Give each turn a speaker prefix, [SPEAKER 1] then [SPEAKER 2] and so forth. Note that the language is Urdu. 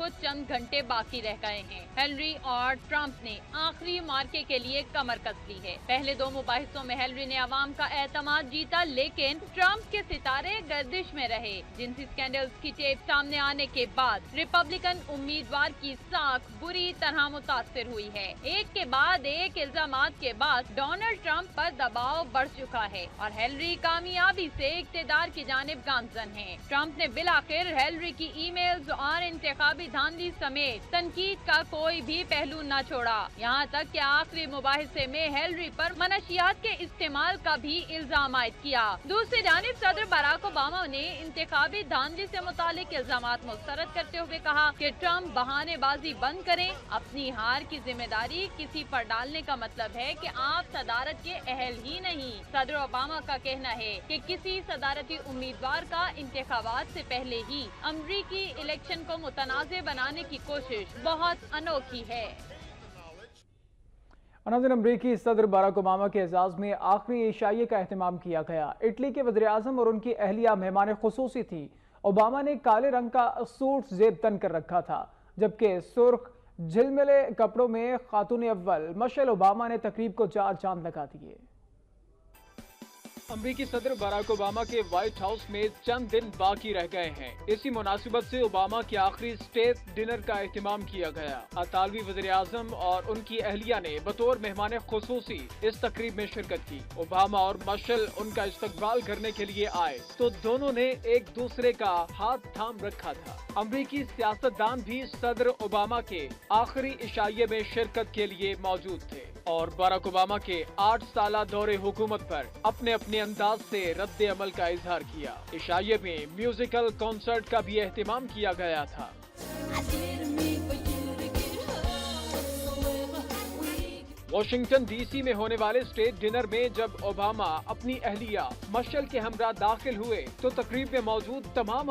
[SPEAKER 1] کو چند گھنٹے باقی رہ گئے ہیں۔ ہیلری اور ٹرمپ نے آخری مارکے کے لیے کمر کس لی ہے۔ پہلے 2 مباحثوں میں ہیلری نے عوام کا اعتماد جیتا، لیکن ٹرمپ کے ستارے گردش میں رہے۔ جنسی اسکینڈلز کی ٹیپ سامنے آنے کے بعد ریپبلکن امیدوار کی ساکھ بری طرح متاثر ہوئی ہے۔ ایک کے بعد ایک الزامات کے بعد ڈونلڈ ٹرمپ پر دباؤ بڑھ چکا ہے اور ہیلری کامیابی سے اقتدار کی جانب گامزن ہے۔ ٹرمپ نے بالآخر ہیلری کی ای میلز اور انتخابی دھاندلی سمیت تنقید کا کوئی بھی پہلو نہ چھوڑا، یہاں تک کہ آخری مباحثے میں ہیلری پر منشیات کے استعمال کا بھی الزام عائد کیا۔ دوسری جانب صدر باراک اوباما نے انتخابی دھاندلی سے متعلق الزامات مسترد کرتے ہوئے کہا کہ ٹرمپ بہانے بازی بند کریں، اپنی ہار کی ذمہ داری کسی پر ڈالنے کا مطلب ہے کہ آپ صدارت کے اہل ہی نہیں۔ صدر اوباما کا کہنا ہے کہ کسی صدارتی امیدوار کا انتخابات سے پہلے ہی امریکی الیکشن کو متنازع بنانے کی کوشش بہت انوکھی ہے۔
[SPEAKER 2] ناظرین، امریکی صدر باراک اوباما کے اعزاز میں آخری عشائیے کا اہتمام کیا گیا۔ اٹلی کے وزیر اعظم اور ان کی اہلیہ مہمان خصوصی تھی۔ اوباما نے کالے رنگ کا سوٹ زیب تن کر رکھا تھا، جبکہ سرخ جھلملے کپڑوں میں خاتون اول مشیل اوباما نے تقریب کو 4 چاند لگا دیے۔ امریکی صدر باراک اوباما کے وائٹ ہاؤس میں چند دن باقی رہ گئے ہیں۔ اسی مناسبت سے اوباما کے آخری اسٹیٹ ڈنر کا اہتمام کیا گیا۔ اطالوی وزیر اعظم اور ان کی اہلیہ نے بطور مہمان خصوصی اس تقریب میں شرکت کی۔ اوباما اور مشل ان کا استقبال کرنے کے لیے آئے تو دونوں نے ایک دوسرے کا ہاتھ تھام رکھا تھا۔ امریکی سیاستدان بھی صدر اوباما کے آخری عشائیے میں شرکت کے لیے موجود تھے اور باراک اوباما کے 8 سالہ دور حکومت پر اپنے انداز سے رد عمل کا اظہار کیا۔ عشائیے میں میوزیکل کنسرٹ کا بھی اہتمام کیا گیا تھا۔ واشنگٹن ڈی سی میں ہونے والے اسٹیٹ ڈنر میں جب اوباما اپنی اہلیہ مشل کے ہمراہ داخل ہوئے تو تقریب میں موجود تمام